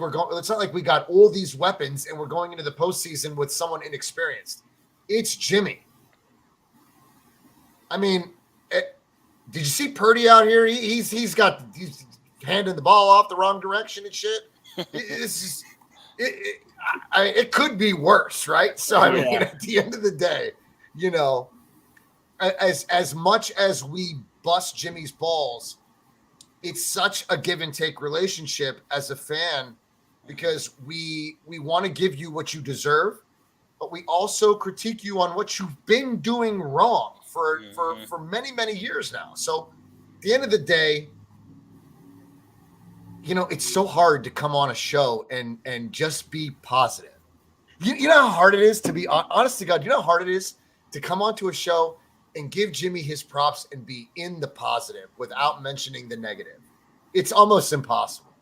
S3: we got all these weapons and we're going into the postseason with someone inexperienced. It's Jimmy. I mean, did you see Purdy out here? He's handing the ball off the wrong direction and shit. It could be worse, right? So I mean, at the end of the day, as much as we bust Jimmy's balls, it's such a give and take relationship as a fan, because we want to give you what you deserve, but we also critique you on what you've been doing wrong for many, many years now. So at the end of the day, it's so hard to come on a show and just be positive. You know how hard it is to be honest to God. You know how hard it is to come onto a show and give Jimmy his props and be in the positive without mentioning the negative. It's almost impossible.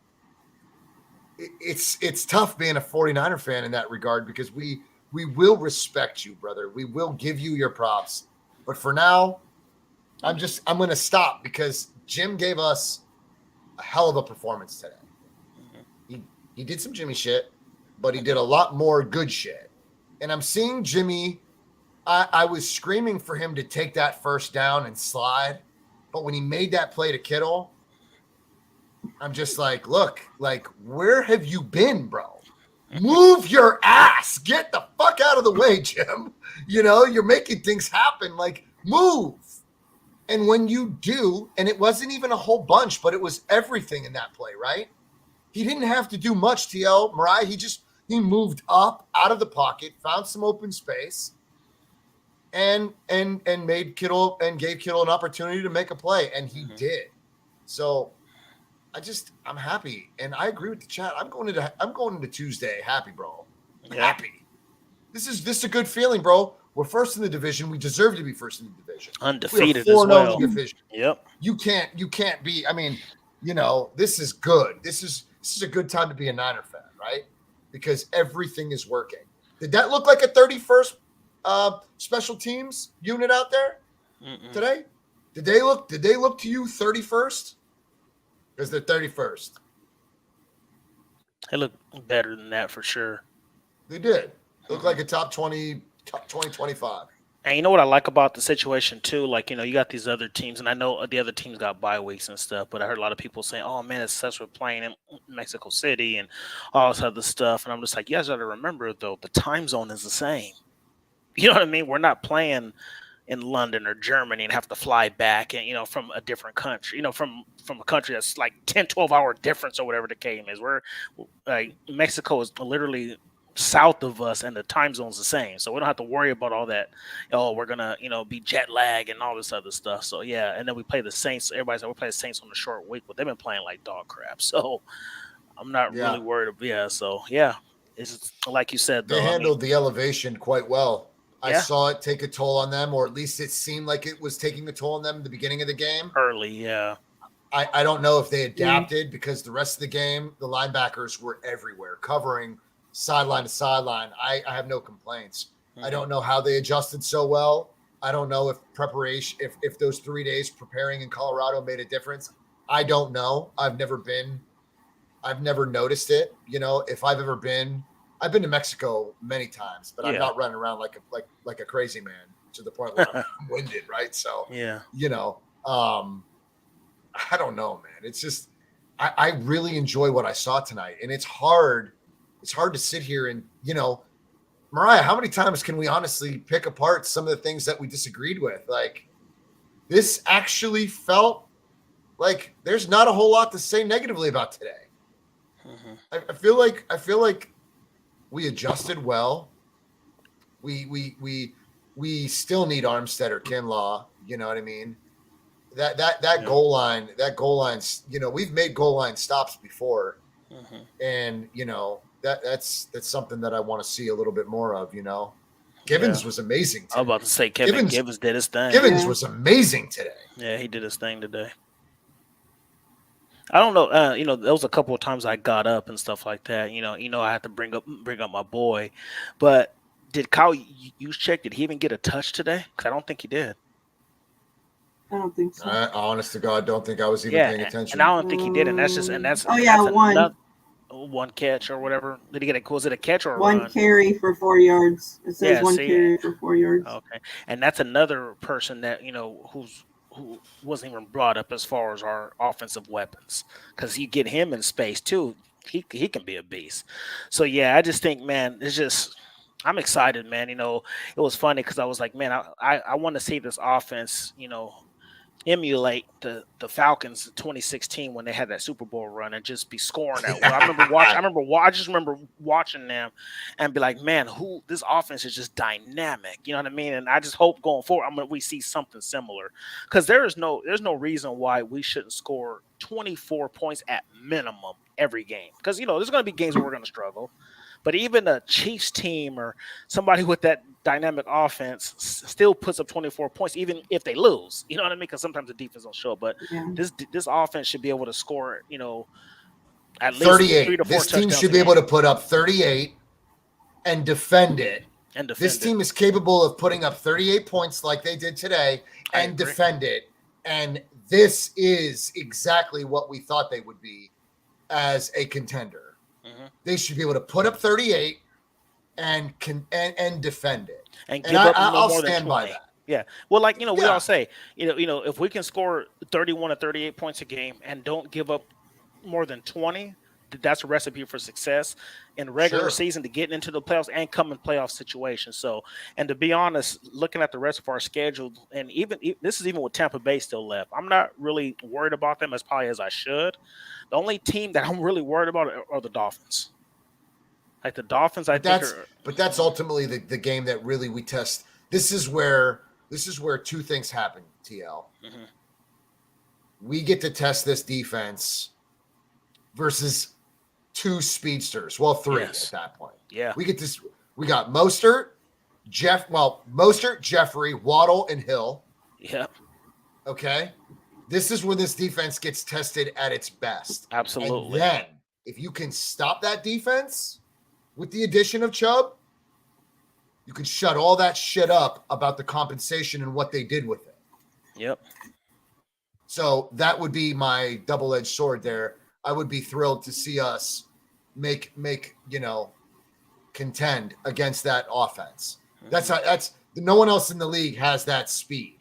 S3: It's tough being a 49er fan in that regard, because we will respect you, brother. We will give you your props. But for now, I'm going to stop, because Jim gave us a hell of a performance today. He did some Jimmy shit, but he did a lot more good shit. And I'm seeing Jimmy. I was screaming for him to take that first down and slide. But when he made that play to Kittle, I'm just like, look, where have you been, bro? Move your ass. Get the fuck out of the way, Jim. You're making things happen. Move. And when you do, and it wasn't even a whole bunch, but it was everything in that play, right? He didn't have to do much, TL. Miriah, he moved up out of the pocket, found some open space, and made Kittle and gave Kittle an opportunity to make a play, and he did. So I'm happy, and I agree with the chat. I'm going into Tuesday happy, bro. I'm happy. This is a good feeling, bro. We're first in the division. We deserve to be first in the division.
S2: Undefeated as well.
S3: In the division.
S2: Yep.
S3: You can't be. I mean, this is good. This is a good time to be a Niner fan, right? Because everything is working. Did that look like a 31st special teams unit out there today? Did they look to you 31st? Because they're 31st.
S2: They look better than that for sure.
S3: They did. Look like a top 20, top 20, 25.
S2: And you know what I like about the situation too? You got these other teams, and I know the other teams got bye weeks and stuff, but I heard a lot of people saying, oh man, it's such a playing in Mexico City and all this other stuff. And I'm just like, you guys got to remember though, the time zone is the same. You know what I mean? We're not playing in London or Germany and have to fly back and, from a different country, from a country that's like 10, 12-hour difference or whatever the case is. We're Mexico is literally south of us, and the time zone's the same, so we don't have to worry about all that. We're gonna be jet lag and all this other stuff. So yeah, and then we play the Saints. Everybody's like, we play the Saints on a short week, but they've been playing like dog crap. So I'm not really worried. So yeah, it's like you said,
S3: they handled the elevation quite well. I saw it take a toll on them, or at least it seemed like it was taking a toll on them at the beginning of the game.
S2: Early, yeah.
S3: I don't know if they adapted, because the rest of the game, the linebackers were everywhere, covering sideline to sideline. I have no complaints. I don't know how they adjusted so well. I don't know if preparation, if those 3 days preparing in Colorado made a difference. I don't know. I've never noticed it. If I've been to Mexico many times, but I'm not running around like a crazy man to the point where I'm winded, right? So I don't know, man. It's just I really enjoy what I saw tonight, and it's hard. It's hard to sit here and, Miriah, how many times can we honestly pick apart some of the things that we disagreed with? This actually felt like there's not a whole lot to say negatively about today. I feel like we adjusted well. We still need Armstead or Kinlaw. You know what I mean? That goal line, we've made goal line stops before, and that's something that I want to see a little bit more of. Givens was amazing today.
S2: I was about to say Givens did his thing.
S3: Givens was amazing today.
S2: Yeah, he did his thing today. I don't know. There was a couple of times I got up and stuff like that. I had to bring up my boy. But did Kyle Juszczyk, did he even get a touch today? Because I don't think he did.
S1: I don't think so.
S3: I honest to God, don't think I was even paying attention.
S2: And I don't think he did. And that's
S1: one.
S2: one catch or whatever. Did he get a? Was it a catch or a
S1: One
S2: run?
S1: carry for 4 yards. It says
S2: Yeah.
S1: one
S2: See.
S1: carry for 4 yards.
S2: Okay, and that's another person that who wasn't even brought up as far as our offensive weapons, because you get him in space too. He can be a beast. So yeah, I just think, man, it's just I'm excited, man. It was funny because I was like, man, I want to see this offense, emulate the Falcons in 2016 when they had that Super Bowl run and just be scoring that well. I just remember watching them and be like, man, this offense is just dynamic. You know what I mean? And I just hope going forward, we see something similar, because there's no reason why we shouldn't score 24 points at minimum every game. Because there's going to be games where we're going to struggle. But even a Chiefs team or somebody with that dynamic offense still puts up 24 points, even if they lose. You know what I mean? Because sometimes the defense don't show up. But
S1: Yeah.
S2: this offense should be able to score, at least
S3: 38.
S2: 3 to 4
S3: This team
S2: touchdowns
S3: should
S2: a
S3: be able
S2: game.
S3: to put up 38 and defend it.
S2: And defend
S3: This
S2: it.
S3: team is capable of putting up 38 points like they did today
S2: I
S3: and
S2: agree.
S3: defend it. And this is exactly what we thought they would be as a contender.
S2: Mhm.
S3: They should be able to put up 38 and defend it.
S2: And
S3: And
S2: give up no
S3: I'll
S2: more than
S3: stand
S2: 20.
S3: by that.
S2: Yeah. Well, like, we
S3: Yeah.
S2: all say, if we can score 31 to 38 points a game and don't give up more than 20, that's a recipe for success in regular
S3: Sure.
S2: season to get into the playoffs and come in playoff situations. So, and to be honest, looking at the rest of our schedule, and this is even with Tampa Bay still left, I'm not really worried about them as probably as I should. The only team that I'm really worried about are the Dolphins. Like the Dolphins, I think
S3: But that's ultimately the game that really we test. This is where two things happen, TL.
S2: Mhm.
S3: We get to test this defense versus two speedsters. Well, three
S2: Yes.
S3: at that point.
S2: Yeah.
S3: We got Mostert, Jeffrey, Waddle, and Hill.
S2: Yeah.
S3: Okay. This is when this defense gets tested at its best.
S2: Absolutely.
S3: And then if you can stop that defense with the addition of Chubb, you can shut all that shit up about the compensation and what they did with it.
S2: Yep.
S3: So that would be my double-edged sword there. I would be thrilled to see us make contend against that offense. That's no one else in the league has that speed.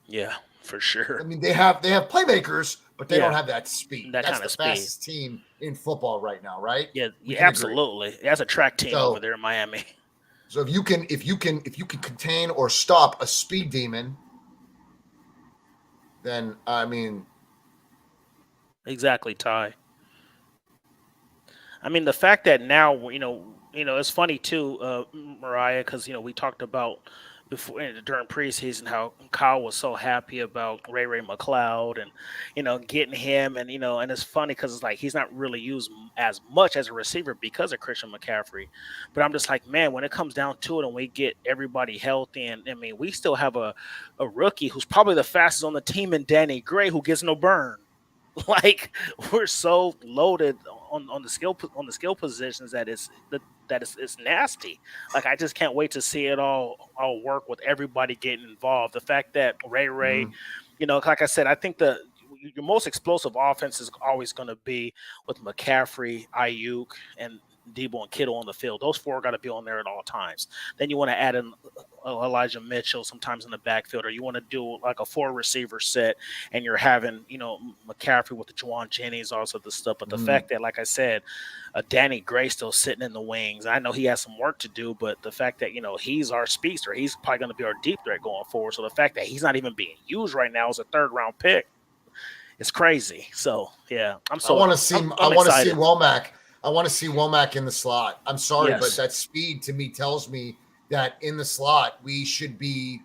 S2: Yeah, for sure.
S3: I mean, they have playmakers, but they
S2: Yeah.
S3: don't have that speed.
S2: That
S3: That's
S2: kind of
S3: the
S2: speed.
S3: fastest team in football right now, right?
S2: Yeah,
S3: We
S2: yeah,
S3: can agree.
S2: absolutely. That's a track team
S3: So-
S2: over there in Miami.
S3: So if you can contain or stop a speed demon, then I mean,
S2: Exactly, Ty. I mean, the fact that now, it's funny too, Mariah, because we talked about before during preseason how Kyle was so happy about Ray McLeod and getting him, and and it's funny because it's like he's not really used as much as a receiver because of Christian McCaffrey. But I'm just like, man, when it comes down to it and we get everybody healthy, and I mean, we still have a rookie who's probably the fastest on the team in Danny Gray, who gets no burn. Like, we're so loaded on the skill positions that it's nasty. Like, I just can't wait to see it all work with everybody getting involved. The fact that Ray, like I said, I think your most explosive offense is always going to be with McCaffrey, Ayuk, and Debo and Kittle on the field. Those four got to be on there at all times. Then you want to add in Elijah Mitchell sometimes in the backfield, or you want to do like a 4 receiver set, and you're having McCaffrey with the Juwan Jennings, also the stuff. But the fact that, like I said, Danny Gray still sitting in the wings. I know he has some work to do, but the fact that he's our speedster, he's probably going to be our deep threat going forward. So the fact that he's not even being used right now as a 3rd round pick, it's crazy. So yeah,
S3: I want to see
S2: excited.
S3: Womack. I want to see Womack in the slot. I'm sorry,
S2: Yes.
S3: but that speed to me tells me that in the slot we should be.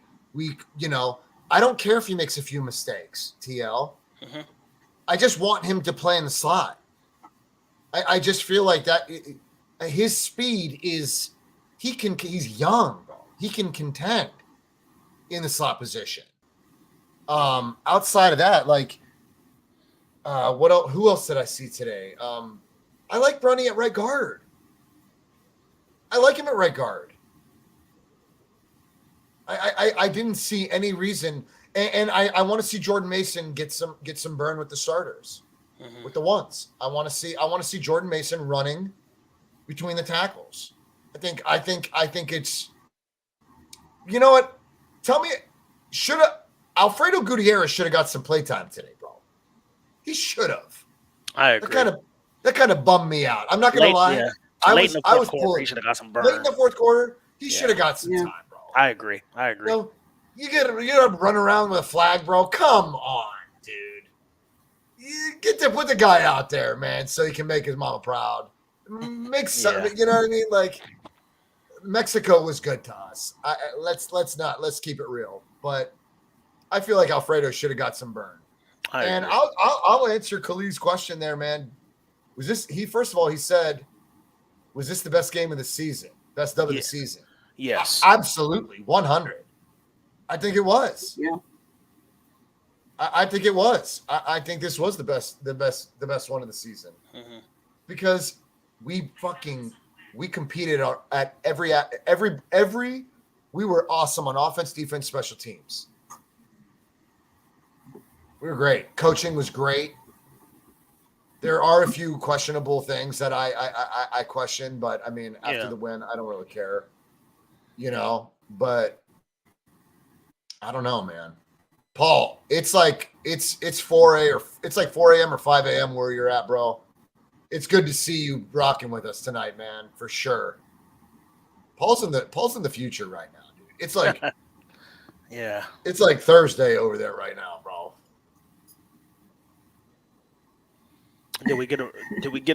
S3: I don't care if he makes a few mistakes, TL.
S2: Mhm.
S3: I just want him to play in the slot. I just feel like that his speed is he's young, bro. He can contend in the slot position. Outside of that, like what else? Who else did I see today? I like Brunny at right guard. I like him at right guard. I didn't see any reason, and I want to see Jordan Mason get some burn with the starters. with the ones. I want to see Jordan Mason running between the tackles. I think it's, you know what? Tell me, Alfredo Gutierrez should have got some playtime today, bro. He should have.
S2: I agree.
S3: That kind of bummed me out. I'm not gonna lie.
S2: Yeah.
S3: I
S2: Late
S3: was
S2: in the fourth
S3: pulling.
S2: quarter, he should have got some burn.
S3: Late in the fourth quarter, he should have got some time, bro.
S2: I agree.
S3: You know, you get to run around with a flag, bro. Come on, dude. You get to put the guy out there, man, so he can make his mama proud. Make some, you know what I mean? Like, Mexico was good to us. Let's keep it real. But I feel like Alfredo should have got some burn. And I'll answer Khalid's question there, man. Was this first of all, he said, was this the best game of the season? Best dub of the season?
S2: Yes.
S3: Absolutely. 100. I think it was.
S1: Yeah.
S3: I think it was. I think this was the best one of the season.
S2: Mm-hmm.
S3: Because we competed at every we were awesome on offense, defense, special teams. We were great. Coaching was great. There are a few questionable things that I question, but I mean, after the win, I don't really care, you know. But I don't know, man. Paul, it's like it's 4 a.m. or 5 a.m. where you're at, bro. It's good to see you rocking with us tonight, man, for sure. Paul's in the future right now, dude. It's like it's like Thursday over there right now, bro.
S2: Did we get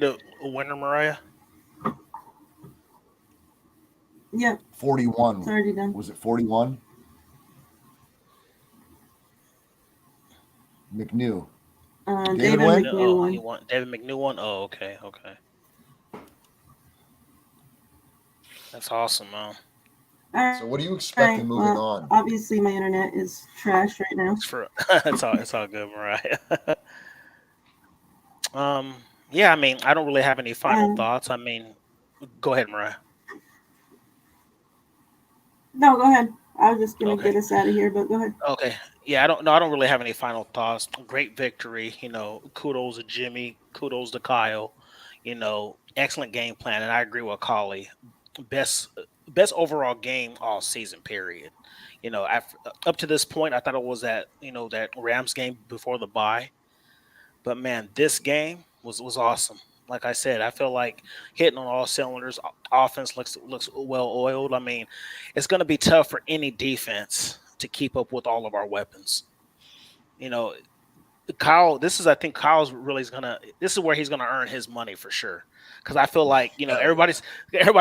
S2: a winner, Miriah?
S1: Yeah.
S4: 41.
S1: It's already done.
S4: Was it 41? McNew.
S1: David
S4: win?
S1: McNew won.
S2: He won. David McNew won. Oh, okay. That's awesome, man.
S3: So what do you expect moving on?
S1: Obviously, my internet is trash right now.
S2: It's all good, Miriah. Yeah, I mean, I don't really have any final thoughts. I mean, go ahead, Miriah.
S1: No, go ahead. I was just gonna get us out of here, but go ahead.
S2: Okay. Yeah, I don't really have any final thoughts. Great victory, you know. Kudos to Jimmy. Kudos to Kyle. You know, excellent game plan, and I agree with Collie. Best overall game all season. Period. You know, up to this point, I thought it was that Rams game before the bye. But man, this game was awesome. Like I said, I feel like hitting on all cylinders. Offense looks well oiled. I mean, it's going to be tough for any defense to keep up with all of our weapons. You know, Kyle. I think Kyle's really gonna. This is where he's gonna earn his money for sure. Because I feel like everybody's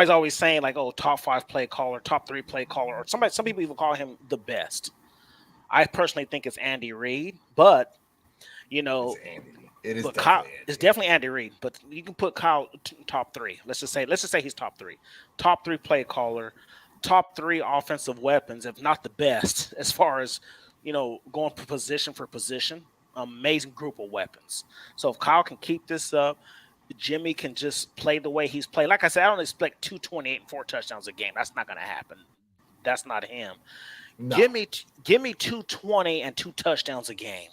S2: always saying like, oh, top 5 play caller, top 3 play caller, or some people even call him the best. I personally think it's Andy Reid, but
S3: It's
S2: Kyle, it's definitely Andy Reid, but you can put Kyle top 3. Let's just say he's top 3. Top 3 play caller, top 3 offensive weapons, if not the best, as far as, going position for position. Amazing group of weapons. So if Kyle can keep this up, Jimmy can just play the way he's played. Like I said, I don't expect 228 and 4 touchdowns a game. That's not going to happen. That's not him. No. Give me 220 and 2 touchdowns a game.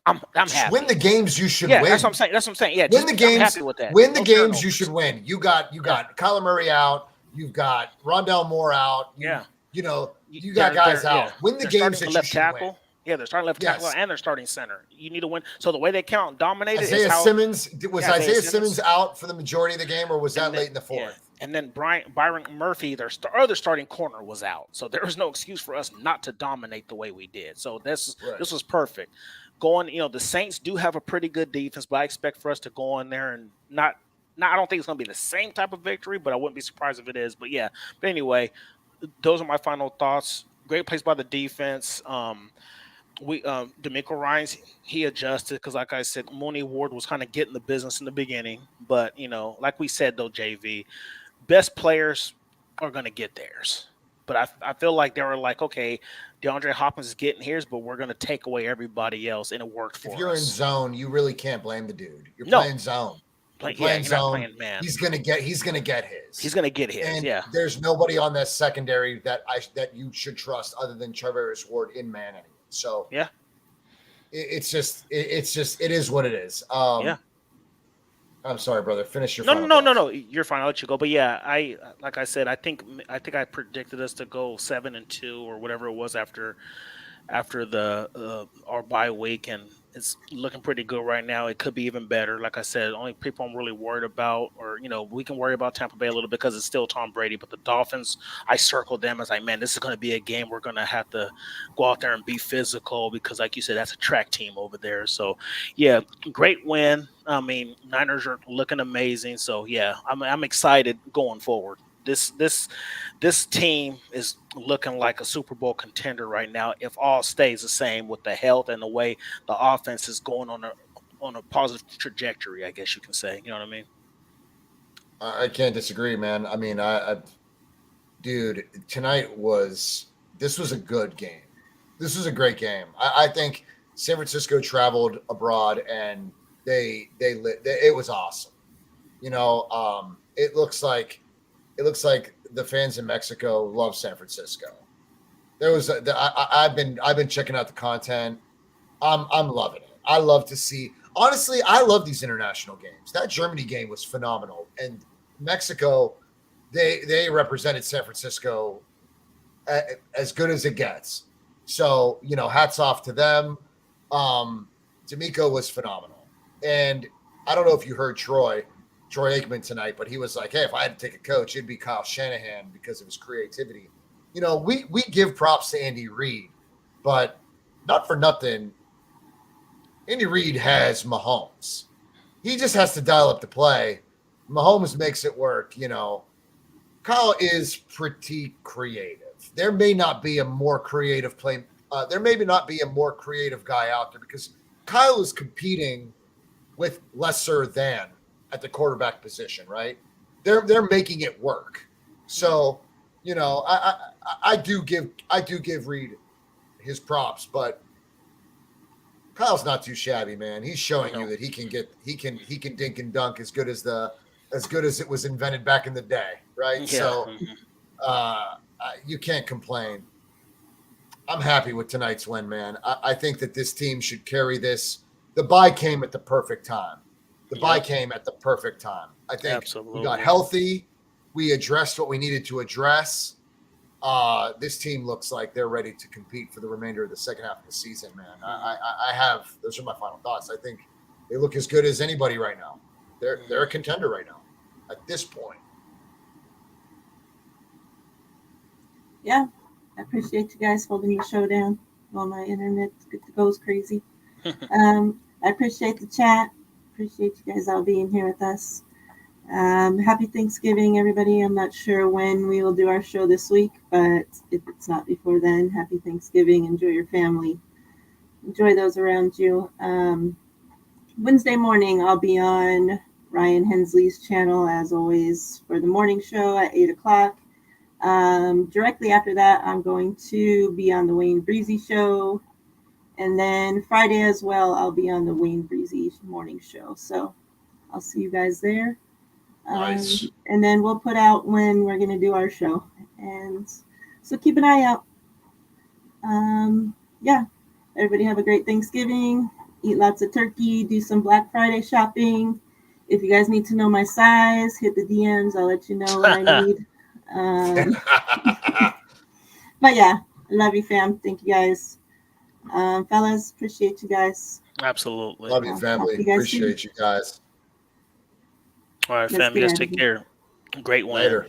S2: I'm happy.
S3: Win the games you should win.
S2: That's what I'm saying. Yeah,
S3: win the games. I'm happy with that. Win the games you should win. You got Kyler Murray out. You've got Rondale Moore out. You got guys out.
S2: Yeah.
S3: Win the games that you should win.
S2: Yeah, they're starting left tackle and they're starting center. You need to win. So the way they count dominated
S3: Isaiah Simmons out for the majority of the game, or was that late in the fourth?
S2: Yeah. And then Byron Murphy, their other starting corner, was out. So there was no excuse for us not to dominate the way we did. So this was perfect. The Saints do have a pretty good defense, but I expect for us to go in there and not I don't think it's going to be the same type of victory, but I wouldn't be surprised if it is. But yeah. But anyway, those are my final thoughts. Great plays by the defense. D'Amico Ryans, he adjusted because, like I said, Mooney Ward was kind of getting the business in the beginning. But, like we said, though, JV, best players are going to get theirs. But I feel like they were like, okay, DeAndre Hopkins is getting his, but we're going to take away everybody else, and it worked for us.
S3: If you're in zone, you really can't blame the dude. You're playing zone. Playing zone.
S2: Playing man.
S3: He's going to get his.
S2: He's going to get his.
S3: And there's nobody on that secondary that you should trust other than Charvarius Ward in man anyway. So it is what it is.
S2: Yeah.
S3: I'm sorry, brother. Finish your
S2: No,
S3: final
S2: no, no, no,
S3: thoughts.
S2: no. You're fine. I'll let you go. But yeah, like I said, I think I predicted us to go 7-2 or whatever it was after the our bye week, and it's looking pretty good right now. It could be even better. Like I said, only people I'm really worried about, or we can worry about Tampa Bay a little bit because it's still Tom Brady. But the Dolphins, I circled them as like, man, this is going to be a game we're going to have to go out there and be physical because, like you said, that's a track team over there. So, yeah, great win. I mean, Niners are looking amazing. So yeah, I'm excited going forward. This team is looking like a Super Bowl contender right now if all stays the same with the health and the way the offense is going on a positive trajectory, I guess you can say. You know what I mean?
S3: I can't disagree, man. I mean, dude, this was a good game. This was a great game. I think San Francisco traveled abroad and it was awesome. It looks like the fans in Mexico love San Francisco. I've been checking out the content. I'm loving it. I love to see. Honestly, I love these international games. That Germany game was phenomenal, and Mexico, they represented San Francisco as good as it gets. So hats off to them. D'Amico was phenomenal, and I don't know if you heard Troy Aikman tonight, but he was like, hey, if I had to take a coach, it'd be Kyle Shanahan because of his creativity. We give props to Andy Reid, but not for nothing. Andy Reid has Mahomes. He just has to dial up the play. Mahomes makes it work. Kyle is pretty creative. There may not be a more creative play. There may not be a more creative guy out there because Kyle is competing with lesser than at the quarterback position, right? They're making it work. So, I do give Reid his props, but Kyle's not too shabby, man. He's showing you that he can dink and dunk as good as it was invented back in the day, right?
S2: Yeah.
S3: So you can't complain. I'm happy with tonight's win, man. I think that this team should carry this. The bye came at the perfect time. I think
S2: Absolutely.
S3: we got healthy. We addressed what we needed to address. This team looks like they're ready to compete for the remainder of the second half of the season, man. Those are my final thoughts. I think they look as good as anybody right now. They're a contender right now at this point.
S1: Yeah, I appreciate you guys holding the show down while my internet goes crazy. I appreciate the chat. Appreciate you guys all being here with us. Happy Thanksgiving, everybody. I'm not sure when we will do our show this week, but if it's not before then, happy Thanksgiving. Enjoy your family. Enjoy those around you. Wednesday morning, I'll be on Ryan Hensley's channel, as always, for the morning show at 8 o'clock. Directly after that, I'm going to be on the Wayne Breezy show. And then Friday as well, I'll be on the Wayne Breezy morning show. So I'll see you guys there.
S3: Nice.
S1: And then we'll put out when we're going to do our show. And so keep an eye out. Yeah, everybody have a great Thanksgiving. Eat lots of turkey. Do some Black Friday shopping. If you guys need to know my size, hit the DMs. I'll let you know what I need. But yeah, I love you, fam. Thank you guys. Fellas, appreciate you guys.
S2: Absolutely.
S3: Love you, family. Appreciate you guys.
S2: All right, fam. You guys take care. Great win.
S3: Later.